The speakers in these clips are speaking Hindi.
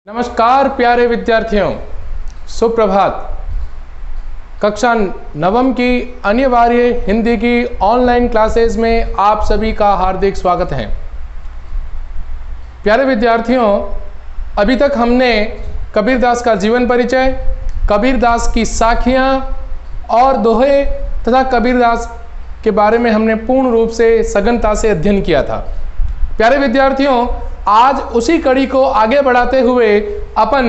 नमस्कार प्यारे विद्यार्थियों, सुप्रभात। कक्षा नवम की अनिवार्य हिंदी की ऑनलाइन क्लासेस में आप सभी का हार्दिक स्वागत है। प्यारे विद्यार्थियों, अभी तक हमने कबीरदास का जीवन परिचय, कबीरदास की साखियाँ और दोहे तथा कबीरदास के बारे में हमने पूर्ण रूप से सघनता से अध्ययन किया था। प्यारे विद्यार्थियों, आज उसी कड़ी को आगे बढ़ाते हुए अपन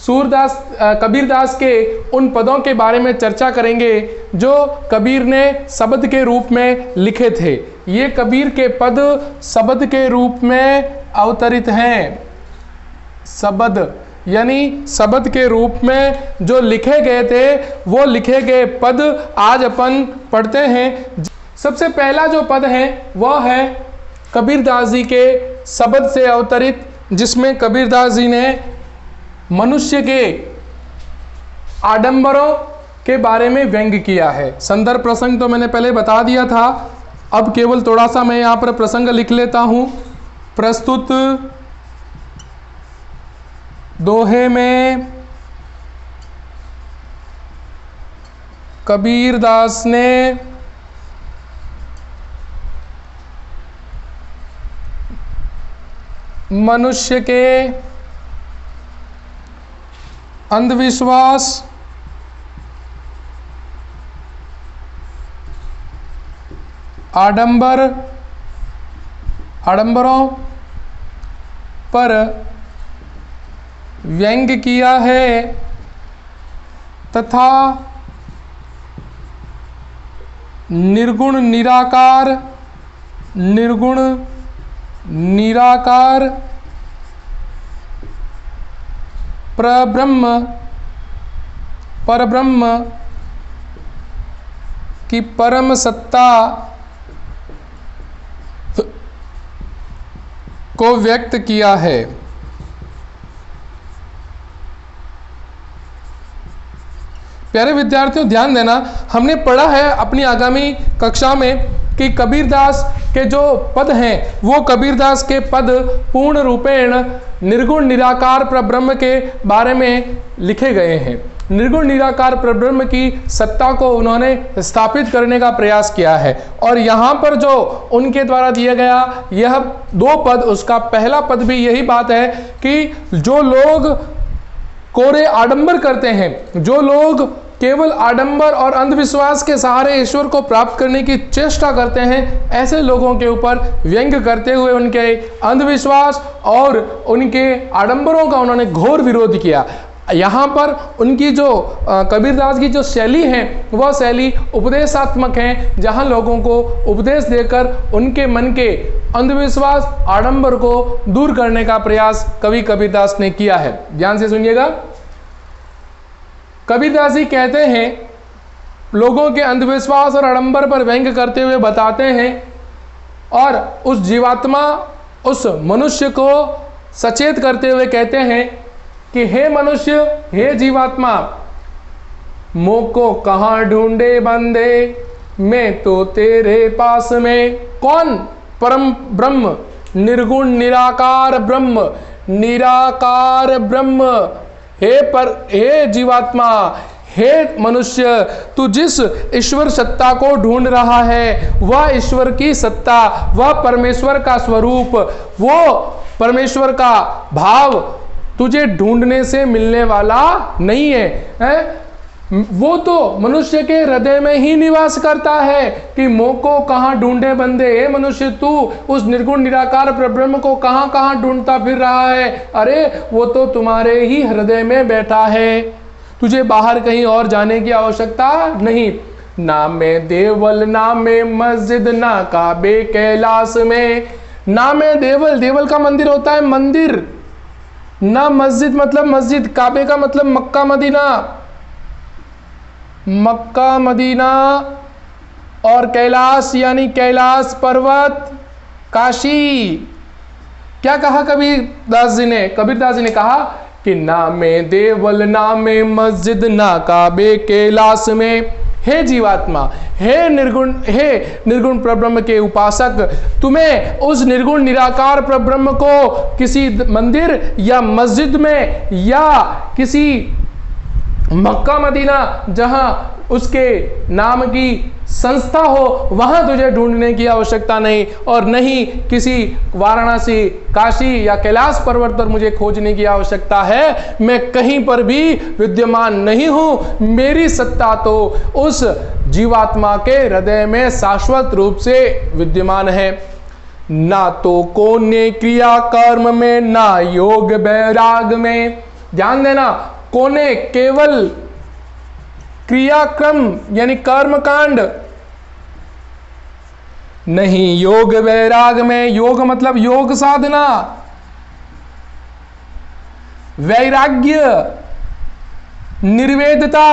कबीरदास के उन पदों के बारे में चर्चा करेंगे जो कबीर ने शब्द के रूप में लिखे थे। ये कबीर के पद शब्द के रूप में अवतरित हैं। शब्द यानी शब्द के रूप में जो लिखे गए थे, वो लिखे गए पद आज अपन पढ़ते हैं। सबसे पहला जो पद है वह है कबीरदास जी के शब्द से अवतरित, जिसमें कबीरदास जी ने मनुष्य के आडंबरों के बारे में व्यंग्य किया है। संदर्भ प्रसंग तो मैंने पहले बता दिया था, अब केवल थोड़ा सा मैं यहाँ पर प्रसंग लिख लेता हूँ। प्रस्तुत दोहे में कबीरदास ने मनुष्य के अंधविश्वास, आडंबरों पर व्यंग्य किया है तथा निर्गुण निराकार परब्रह्म की परम सत्ता को व्यक्त किया है। प्यारे विद्यार्थियों, ध्यान देना, हमने पढ़ा है अपनी आगामी कक्षा में कि कबीरदास के जो पद हैं वो कबीरदास के पद पूर्ण रूपेण निर्गुण निराकार परब्रह्म के बारे में लिखे गए हैं। निर्गुण निराकार परब्रह्म की सत्ता को उन्होंने स्थापित करने का प्रयास किया है। और यहाँ पर जो उनके द्वारा दिया गया यह दो पद, उसका पहला पद भी यही बात है कि जो लोग कोरे आडंबर करते हैं, जो लोग केवल आडंबर और अंधविश्वास के सहारे ईश्वर को प्राप्त करने की चेष्टा करते हैं, ऐसे लोगों के ऊपर व्यंग्य करते हुए उनके अंधविश्वास और उनके आडंबरों का उन्होंने घोर विरोध किया। यहाँ पर उनकी जो कबीरदास की जो शैली है वह शैली उपदेशात्मक है, जहाँ लोगों को उपदेश देकर उनके मन के अंधविश्वास आडंबर को दूर करने का प्रयास कवि कबीरदास ने किया है। ध्यान से सुनिएगा। कबीरदास जी कहते हैं, लोगों के अंधविश्वास और आडंबर पर व्यंग्य करते हुए बताते हैं और उस जीवात्मा, उस मनुष्य को सचेत करते हुए कहते हैं कि हे मनुष्य, हे जीवात्मा, मोको कहाँ ढूंढे बंदे, मैं तो तेरे पास में। कौन? परम ब्रह्म, निर्गुण निराकार ब्रह्म। हे जीवात्मा, हे मनुष्य, तू जिस ईश्वर सत्ता को ढूंढ रहा है वह ईश्वर की सत्ता, वह परमेश्वर का स्वरूप, वो परमेश्वर का भाव तुझे ढूंढने से मिलने वाला नहीं है, वो तो मनुष्य के हृदय में ही निवास करता है। कि मोको कहाँ ढूंढे बंदे, हे मनुष्य, तू उस निर्गुण निराकार परब्रह्म को कहाँ कहाँ ढूंढता फिर रहा है। अरे वो तो तुम्हारे ही हृदय में बैठा है, तुझे बाहर कहीं और जाने की आवश्यकता नहीं। ना में देवल, ना में मस्जिद, ना काबे कैलाश में। ना में देवल का मंदिर होता है मंदिर, ना मस्जिद मतलब मस्जिद, काबे का मतलब मक्का मदीना, और कैलाश यानी कैलाश पर्वत, काशी। क्या कहा कबीरदास जी ने कहा कि ना में देवल, ना में मस्जिद, ना काबे कैलाश में। हे जीवात्मा, हे निर्गुण परब्रह्म के उपासक, तुम्हें उस निर्गुण निराकार परब्रह्म को किसी मंदिर या मस्जिद में या किसी मक्का मदीना जहां उसके नाम की संस्था हो वहां तुझे ढूंढने की आवश्यकता नहीं, और नहीं किसी वाराणसी, काशी या कैलाश पर्वत पर मुझे खोजने की आवश्यकता है। मैं कहीं पर भी विद्यमान नहीं हूं। मेरी सत्ता तो उस जीवात्मा के हृदय में शाश्वत रूप से विद्यमान है। ना तो कोने क्रिया कर्म में, ना योग वैराग में। ध्यान देना, कोने केवल क्रियाक्रम यानी कर्म कांड नहीं, योग वैराग में। योग मतलब योग साधना, वैराग्य, निर्वेदता।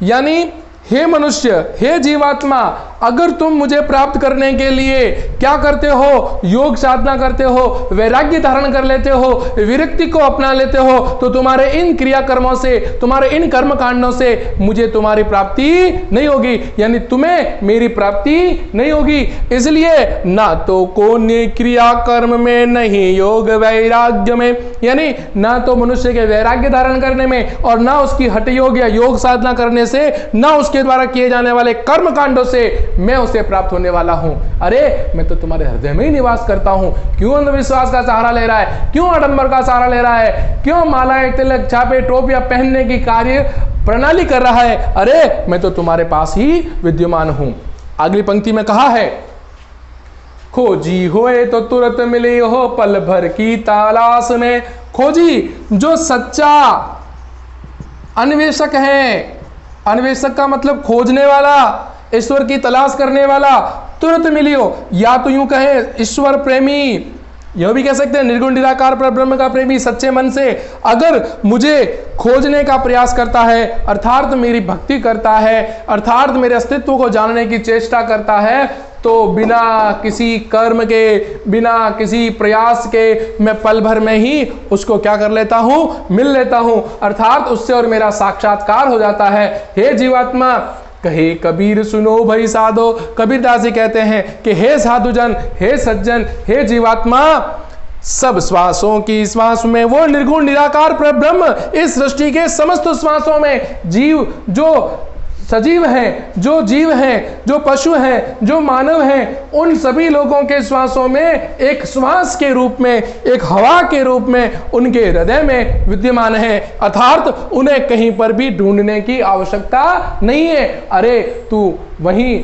यानी हे मनुष्य, हे जीवात्मा, अगर तुम मुझे प्राप्त करने के लिए क्या करते हो, योग साधना करते हो, वैराग्य धारण कर लेते हो, विरक्ति को अपना लेते हो, तो तुम्हारे इन क्रियाकर्मों से, तुम्हारे इन कर्म कांडों से मुझे तुम्हारी प्राप्ति नहीं होगी, यानी तुम्हें मेरी प्राप्ति नहीं होगी। इसलिए ना तो कोने क्रिया कर्म में, नहीं योग वैराग्य में, यानी ना तो मनुष्य के वैराग्य धारण करने में और ना उसकी हठ योग या योग साधना करने से, ना उसके द्वारा किए जाने वाले कर्म कांडों से मैं उसे प्राप्त होने वाला हूं। अरे मैं तो तुम्हारे हृदय में ही निवास करता हूं। क्यों अंधविश्वास का सहारा ले रहा है, क्यों आडंबर का सहारा ले रहा है, क्यों मालाएं, तिलक, छापे, टोपियां पहनने की कार्य प्रणाली कर रहा है? अरे मैं तो तुम्हारे पास ही विद्यमान हूं। अगली पंक्ति में कहा है, खोजी होए तो तुरंत मिले हो पल भर की तलाश में। खोजी जो सच्चा अन्वेषक है, अन्वेषक का मतलब खोजने वाला, ईश्वर की तलाश करने वाला, तुरंत मिली हो। या तो यूं कहे ईश्वर प्रेमी, यह भी कह सकते हैं निर्गुण निराकार परब्रह्म का प्रेमी सच्चे मन से अगर मुझे खोजने का प्रयास करता है, अर्थात मेरी भक्ति करता है, अर्थात मेरे अस्तित्व को जानने की चेष्टा करता है, तो बिना किसी कर्म के, बिना किसी प्रयास के मैं पल भर में ही उसको क्या कर लेता हूं, मिल लेता हूं, अर्थात उससे और मेरा साक्षात्कार हो जाता है। हे जीवात्मा, कहे कबीर सुनो भई साधो। कबीरदास जी कहते हैं कि हे साधुजन, हे सज्जन, हे जीवात्मा, सब श्वासों की श्वास में वो निर्गुण निराकार परब्रह्म, इस सृष्टि के समस्त श्वासों में जीव जो सजीव हैं, जो जीव हैं, जो पशु हैं, जो मानव हैं, उन सभी लोगों के श्वासों में एक श्वास के रूप में, एक हवा के रूप में उनके हृदय में विद्यमान है, अर्थात उन्हें कहीं पर भी ढूंढने की आवश्यकता नहीं है। अरे तू वहीं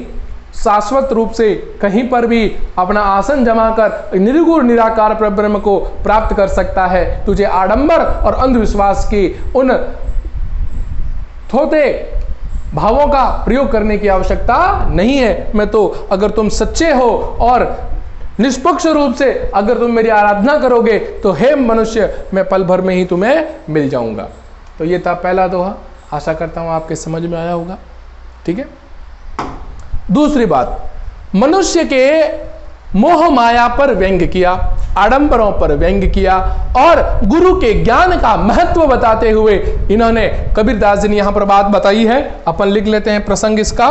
शाश्वत रूप से कहीं पर भी अपना आसन जमा कर निर्गुण निराकार परब्रह्म को प्राप्त कर सकता है। तुझे आडंबर और अंधविश्वास की उन थोते भावों का प्रयोग करने की आवश्यकता नहीं है। मैं तो, अगर तुम सच्चे हो और निष्पक्ष रूप से अगर तुम मेरी आराधना करोगे तो हे मनुष्य, मैं पल भर में ही तुम्हें मिल जाऊंगा। तो ये था पहला दोहा। आशा करता हूं आपके समझ में आया होगा। ठीक है। दूसरी बात, मनुष्य के मोह माया पर व्यंग्य किया, आडंबरों पर व्यंग्य किया और गुरु के ज्ञान का महत्व बताते हुए इन्होंने, कबीरदास जी ने यहां पर बात बताई है। अपन लिख लेते हैं प्रसंग इसका।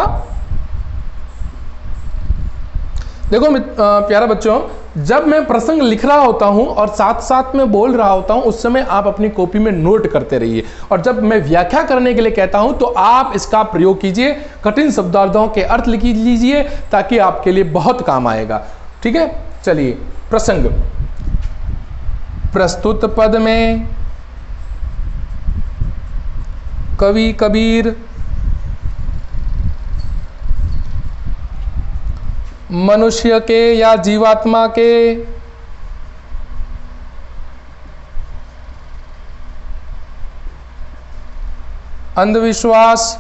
देखो प्यारा बच्चों, जब मैं प्रसंग लिख रहा होता हूं और साथ साथ में बोल रहा होता हूं, उस समय आप अपनी कॉपी में नोट करते रहिए, और जब मैं व्याख्या करने के लिए कहता हूं तो आप इसका प्रयोग कीजिए, कठिन शब्दार्थों के अर्थ लिख लीजिए, ताकि आपके लिए बहुत काम आएगा। ठीक है। चलिए प्रसंग। प्रस्तुत पद में कवि कबीर मनुष्य के या जीवात्मा के अंधविश्वास,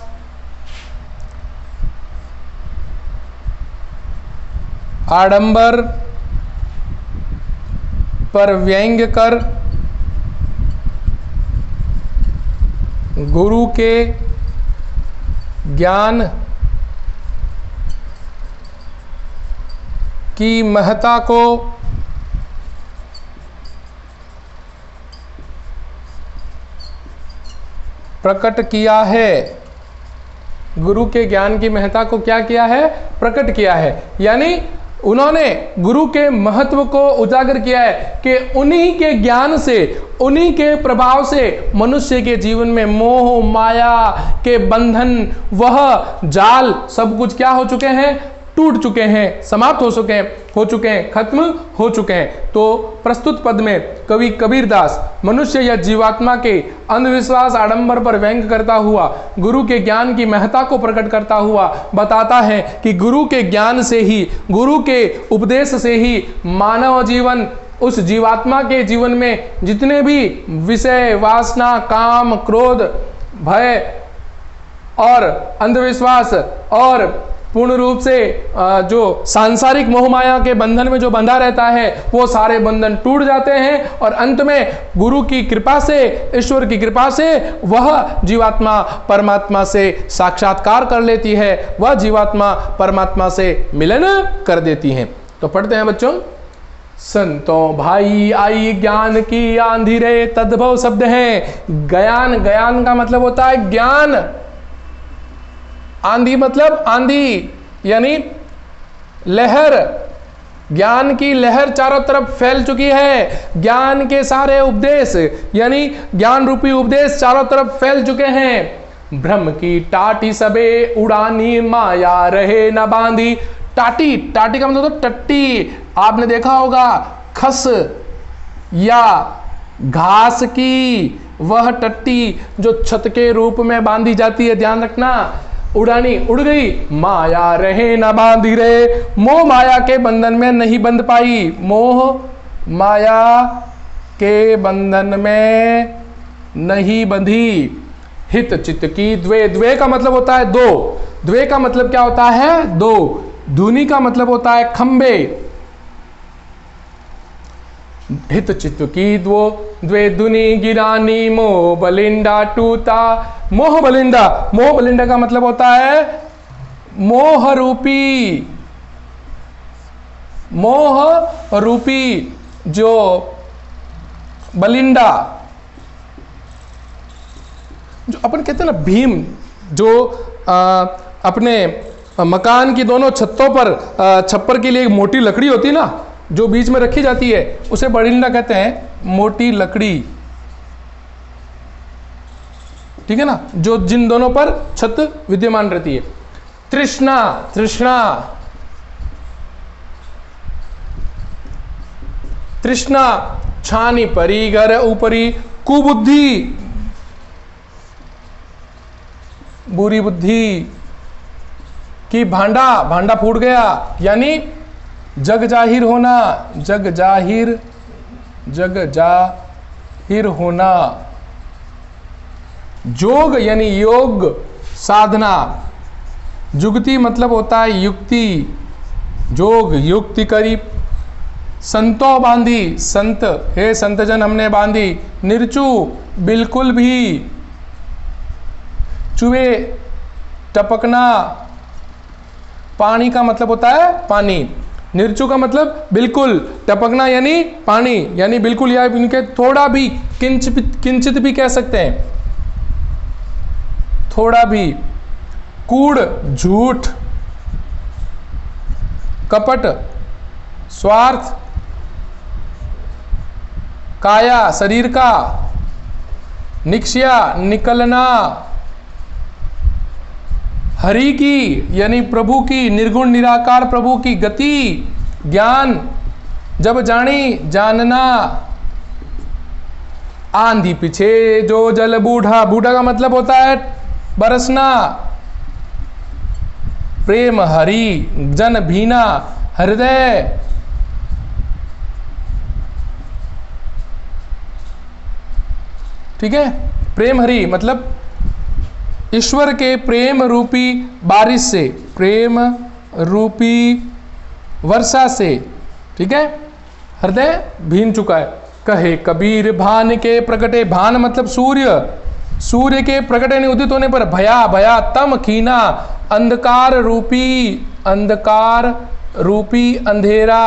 आडंबर पर व्यंग्य कर गुरु के ज्ञान की महत्ता को प्रकट किया है। गुरु के ज्ञान की महत्ता को क्या किया है, प्रकट किया है। यानी उन्होंने गुरु के महत्व को उजागर किया है कि उन्हीं के ज्ञान से, उन्हीं के प्रभाव से मनुष्य के जीवन में मोह माया के बंधन, वह जाल सब कुछ क्या हो चुके हैं, टूट चुके हैं, समाप्त हो चुके हैं, खत्म हो चुके हैं। तो प्रस्तुत पद में कवि कबीरदास मनुष्य या जीवात्मा के अंधविश्वास आडंबर पर व्यंग करता हुआ गुरु के ज्ञान की महत्ता को प्रकट करता हुआ बताता है कि गुरु के ज्ञान से ही, गुरु के उपदेश से ही मानव जीवन, उस जीवात्मा के जीवन में जितने भी विषय, वासना, काम, क्रोध, भय और अंधविश्वास और पूर्ण रूप से जो सांसारिक मोहमाया के बंधन में जो बंधा रहता है, वो सारे बंधन टूट जाते हैं और अंत में गुरु की कृपा से, ईश्वर की कृपा से वह जीवात्मा परमात्मा से साक्षात्कार कर लेती है, वह जीवात्मा परमात्मा से मिलन कर देती है। तो पढ़ते हैं बच्चों, संतों भाई आई ज्ञान की आंधी रे, तद्भव शब्द है ज्ञान। ज्ञान का मतलब होता है ज्ञान। आंधी मतलब आंधी यानी लहर, ज्ञान की लहर चारों तरफ फैल चुकी है। ज्ञान के सारे उपदेश यानी ज्ञान रूपी उपदेश चारों तरफ फैल चुके हैं। भ्रम की टाटी सबे उड़ानी, माया रहे न बांधी। टाटी, टाटी का मतलब तो टट्टी, आपने देखा होगा खस या घास की वह टट्टी जो छत के रूप में बांधी जाती है, ध्यान रखना। उड़ानी, उड़ गई, माया रहे न बांधी रे, मोह माया के बंधन में नहीं बंध पाई, मोह माया के बंधन में नहीं बंधी। हित चित्त की द्वे, द्वे का मतलब होता है दो, द्वे का मतलब क्या होता है, दो। धुनी का मतलब होता है खंबे। हित चित्त की द्वे धुनी गिरानी, मोह बलिंडा टूटा। मोह बलिंडा, मोह बलिंडा का मतलब होता है मोह रूपी, मोह रूपी जो बलिंडा, जो अपन कहते हैं ना भीम, जो अपने मकान की दोनों छतों पर छप्पर के लिए एक मोटी लकड़ी होती है ना, जो बीच में रखी जाती है, उसे बलिंडा कहते हैं, मोटी लकड़ी, ठीक है ना, जो जिन दोनों पर छत विद्यमान रहती है। तृष्णा, तृष्णा, तृष्णा छानी परी घर ऊपरी। कुबुद्धि, बुरी बुद्धि कि भांडा, भांडा फूट गया, यानी जग जाहिर होना, जग जाहिर, जग जाहिर होना। जोग यानी योग साधना। जुगति मतलब होता है युक्ति, जोग युक्ति करी। संतो बांधी, संत, हे संतजन हमने बांधी। निर्चु बिल्कुल भी। चुए टपकना, पानी का मतलब होता है पानी। निर्चु का मतलब बिल्कुल, टपकना यानी पानी, यानी बिल्कुल, या इनके थोड़ा भी, किंचित भी कह सकते हैं, थोड़ा भी। कूड़ झूठ, कपट स्वार्थ, काया शरीर का, निक्ष्या निकलना, हरि की यानी प्रभु की, निर्गुण निराकार प्रभु की गति, ज्ञान जब जानी जानना। आंधी पीछे जो जल बूढ़ा, बूढ़ा का मतलब होता है बरसना। प्रेम हरि जन भीना, हृदय। ठीक है, प्रेम हरि मतलब ईश्वर के प्रेम रूपी बारिश से, प्रेम रूपी वर्षा से, ठीक है, हृदय भीन चुका है। कहे कबीर भान के प्रकटे, भान मतलब सूर्य, सूर्य के प्रकटे नहीं उदित होने पर भया, भया तम खीना, अंधकार रूपी, अंधकार रूपी अंधेरा,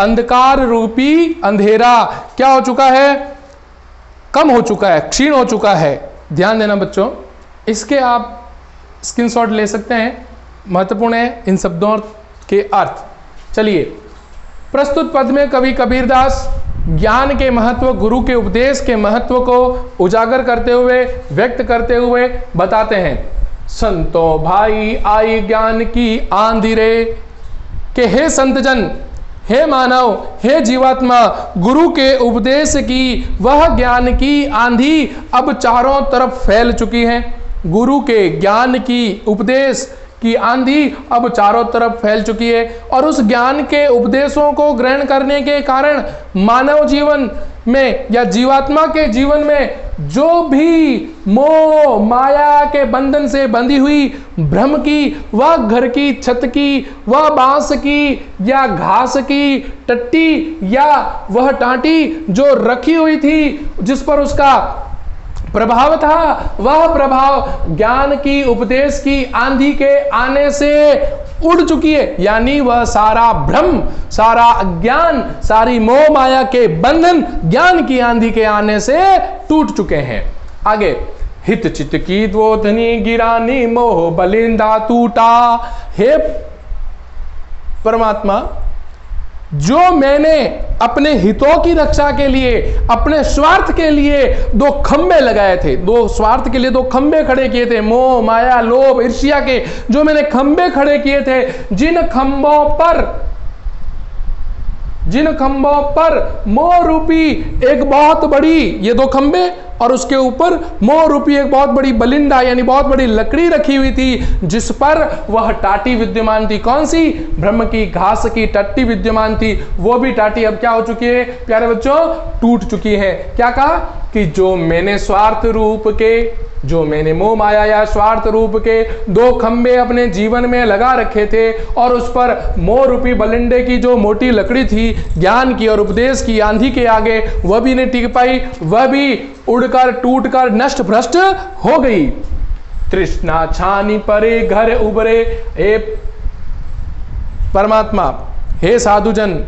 अंधकार रूपी अंधेरा क्या हो चुका है, कम हो चुका है, क्षीण हो चुका है। ध्यान देना बच्चों, इसके आप स्क्रीनशॉट ले सकते हैं, महत्वपूर्ण है इन शब्दों के अर्थ। चलिए, प्रस्तुत पद में कवि कबीरदास ज्ञान के महत्व, गुरु के उपदेश के महत्व को उजागर करते हुए, व्यक्त करते हुए बताते हैं। संतों भाई आई ज्ञान की आंधी रे, के हे संतजन, हे मानव, हे जीवात्मा, गुरु के उपदेश की वह ज्ञान की आंधी अब चारों तरफ फैल चुकी है। गुरु के ज्ञान की उपदेश की आंधी अब चारों तरफ फैल चुकी है, और उस ज्ञान के उपदेशों को ग्रहण करने के कारण मानव जीवन में या जीवात्मा के जीवन में जो भी मोह माया के बंधन से बंधी हुई भ्रम की, वह घर की छत की, वह बांस की या घास की टट्टी या वह टाटी जो रखी हुई थी, जिस पर उसका प्रभाव था, वह प्रभाव ज्ञान की उपदेश की आंधी के आने से उड़ चुकी है। यानी वह सारा भ्रम, सारा अज्ञान, सारी मोह माया के बंधन ज्ञान की आंधी के आने से टूट चुके हैं। आगे, हित चित की द्वोधनी गिरानी मोह बलिंदा टूटा। हे परमात्मा, जो मैंने अपने हितों की रक्षा के लिए, अपने स्वार्थ के लिए दो खंबे लगाए थे, दो स्वार्थ के लिए दो खंबे खड़े किए थे, मोह माया लोभ ईर्ष्या के जो मैंने खंबे खड़े किए थे, जिन खंबों पर मोह रूपी एक बहुत बड़ी, ये दो खंबे और उसके ऊपर मोह रूपी एक बहुत बड़ी बलिंदा यानी बहुत बड़ी लकड़ी रखी हुई थी, जिस पर वह टाटी विद्यमान थी। कौन सी? ब्रह्म की घास की टट्टी विद्यमान थी। वो भी टाटी अब क्या हो चुकी है प्यारे बच्चों? टूट चुकी है। क्या कहा कि जो मैंने स्वार्थ रूप के, जो मैंने मोह माया या स्वार्थ रूप के दो खंबे अपने जीवन में लगा रखे थे और उस पर मोह रूपी बलिंडे की जो मोटी लकड़ी थी ज्ञान की और उपदेश की आंधी के आगे, वह भी नहीं टिक पाई, वह भी उड़कर टूटकर नष्ट भ्रष्ट हो गई। तृष्णा छानी परे घर उबरे। हे परमात्मा, हे साधुजन,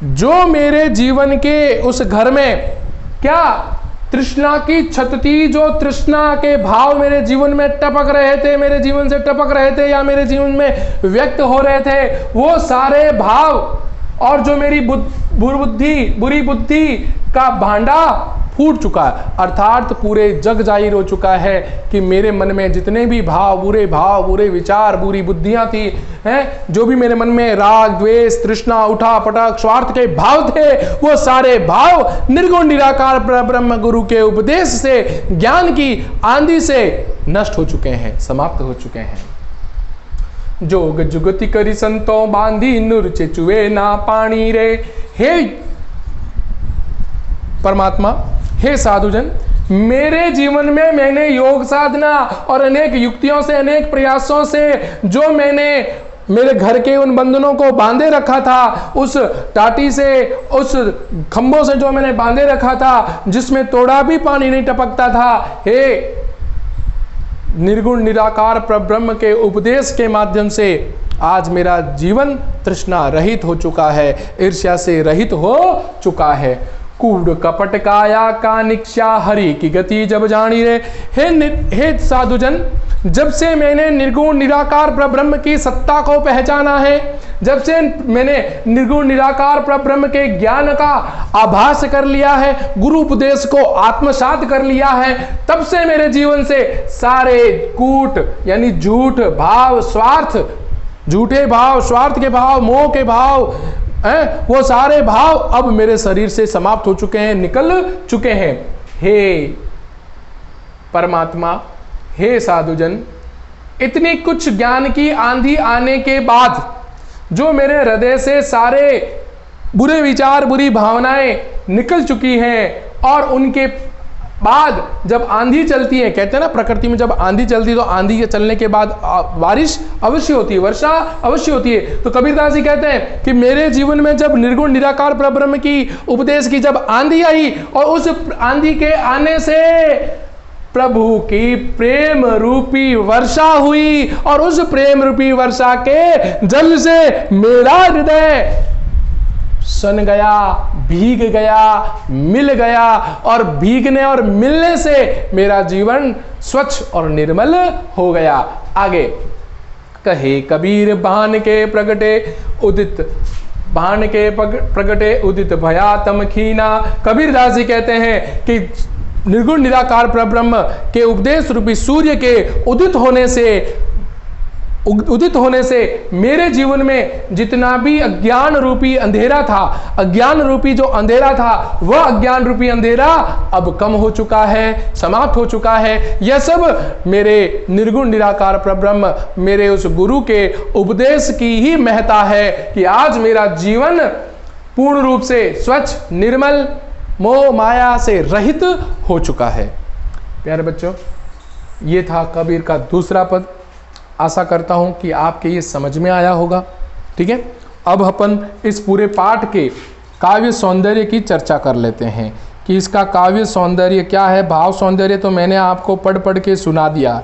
जो मेरे जीवन के उस घर में क्या तृष्णा की छत थी, जो तृष्णा के भाव मेरे जीवन में टपक रहे थे, मेरे जीवन से टपक रहे थे या मेरे जीवन में व्यक्त हो रहे थे, वो सारे भाव और जो मेरी बुरी बुद्धि का भांडा फूट चुका है, अर्थात पूरे जग जाहिर हो चुका है कि मेरे मन में जितने भी भाव, बुरे विचार, बुरी बुद्धियां थी, हैं, जो भी मेरे मन में राग द्वेष तृष्णा उठा पटक स्वार्थ के भाव थे, वो सारे भाव निर्गुण निराकार ब्रह्म गुरु के उपदेश से, ज्ञान की आंधी से नष्ट हो चुके हैं, समाप्त हो चुके हैं। जोग जुगति करी संतों बांधी नूर चुए ना पानी रे। हे परमात्मा, हे साधुजन, मेरे जीवन में मैंने योग साधना और अनेक युक्तियों से, अनेक प्रयासों से जो मैंने मेरे घर के उन बंधनों को बांधे रखा था, उस टाटी से, उस खंभों से जो मैंने बांधे रखा था, जिसमें थोड़ा भी पानी नहीं टपकता था, हे निर्गुण निराकार परब्रह्म के उपदेश के माध्यम से आज मेरा जीवन तृष्णा रहित हो चुका है, ईर्ष्या से रहित हो चुका है। कूड़ कपट काया का निक्षा हरि की गति जब जानी रे। हे साधुजन, जब से मैंने निर्गुण निराकार परब्रह्म की सत्ता को पहचाना है, जब से मैंने निर्गुण निराकार परब्रह्म के ज्ञान का आभास कर लिया है, गुरु उपदेश को आत्मसात कर लिया है, तब से मेरे जीवन से सारे कूट यानी झूठ भाव, स्वार्थ, झूठे भाव, स्वार्थ के भाव, मोह के भाव, वो सारे भाव अब मेरे शरीर से समाप्त हो चुके हैं, निकल चुके हैं। हे परमात्मा, हे साधुजन, इतनी कुछ ज्ञान की आंधी आने के बाद जो मेरे हृदय से सारे बुरे विचार, बुरी भावनाएं निकल चुकी हैं, और उनके बाद जब आंधी चलती है, कहते हैं ना प्रकृति में जब आंधी चलती है तो आंधी के चलने के बाद बारिश अवश्य होती है, वर्षा अवश्य होती है। तो कबीरदास जी कहते हैं कि मेरे जीवन में जब निर्गुण निराकार परब्रह्म की उपदेश की जब आंधी आई और उस आंधी के आने से प्रभु की प्रेम रूपी वर्षा हुई, और उस प्रेम रूपी वर्षा के जल से मेरा हृदय सन गया, भीग गया, मिल गया, और भीगने और मिलने से मेरा जीवन स्वच्छ और निर्मल हो गया। आगे कहे कबीर भान के प्रगटे उदित, भान के प्रगटे उदित भया तम खीना। कबीरदास जी कहते हैं कि निर्गुण निराकार परब्रह्म के उपदेश रूपी सूर्य के उदित होने से मेरे जीवन में जितना भी अज्ञान रूपी अंधेरा था, अज्ञान रूपी जो अंधेरा था, वह अज्ञान रूपी अंधेरा अब कम हो चुका है, समाप्त हो चुका है। यह सब मेरे निर्गुण निराकार परब्रह्म, मेरे उस गुरु के उपदेश की ही महत्ता है कि आज मेरा जीवन पूर्ण रूप से स्वच्छ, निर्मल, मोह माया से रहित हो चुका है। प्यारे बच्चों, ये था कबीर का दूसरा पद। आशा करता हूं कि आपके ये समझ में आया होगा। ठीक है, अब अपन इस पूरे पाठ के काव्य सौंदर्य की चर्चा कर लेते हैं कि इसका काव्य सौंदर्य क्या है। भाव सौंदर्य तो मैंने आपको पढ़ के सुना दिया,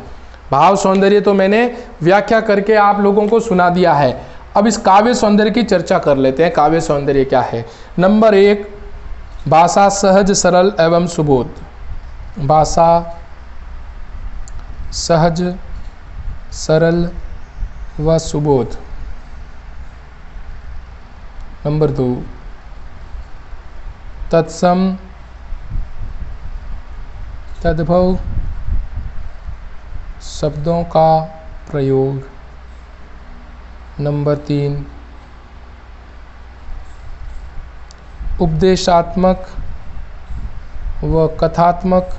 भाव सौंदर्य तो मैंने व्याख्या करके आप लोगों को सुना दिया है। अब इस काव्य सौंदर्य की चर्चा कर लेते हैं। काव्य सौंदर्य क्या है? नंबर 1, भाषा सहज सरल एवं सुबोध। भाषा सहज सरल व सुबोध। नंबर 2, तत्सम तद्भव शब्दों का प्रयोग। नंबर 3, उपदेशात्मक व कथात्मक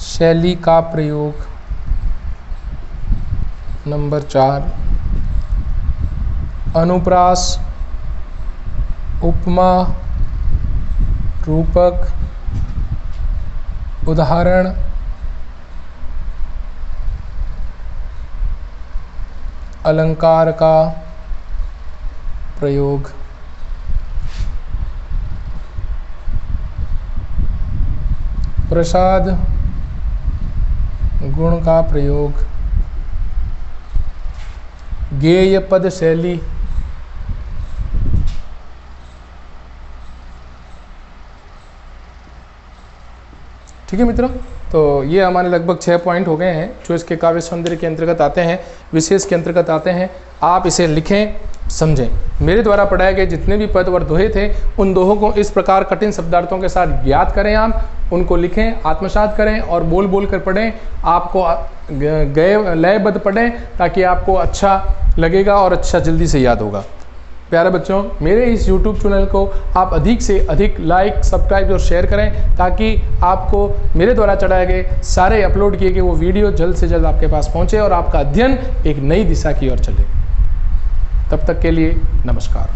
शैली का प्रयोग। नंबर 4, अनुप्रास, उपमा, रूपक, उदाहरण, अलंकार का प्रयोग। प्रसाद, गुण का प्रयोग। गेय पद शैली। ठीक है मित्रों, तो ये हमारे लगभग 6 पॉइंट हो गए हैं जो इसके काव्य सौंदर्य के अंतर्गत आते हैं, विशेष के अंतर्गत आते हैं। आप इसे लिखें, समझें। मेरे द्वारा पढ़ाए गए जितने भी पद और दोहे थे, उन दोहों को इस प्रकार कठिन शब्दार्थों के साथ ज्ञात करें, आप उनको लिखें, आत्मसात करें और बोल बोल कर पढ़ें। आपको गए लयबद्ध पढ़ें ताकि आपको अच्छा लगेगा और अच्छा जल्दी से याद होगा। प्यारे बच्चों, मेरे इस YouTube चैनल को आप अधिक से अधिक लाइक, सब्सक्राइब और शेयर करें ताकि आपको मेरे द्वारा चढ़ाए गए सारे अपलोड किए गए वो वीडियो जल्द से जल्द आपके पास पहुंचे और आपका अध्ययन एक नई दिशा की ओर चले। तब तक के लिए नमस्कार।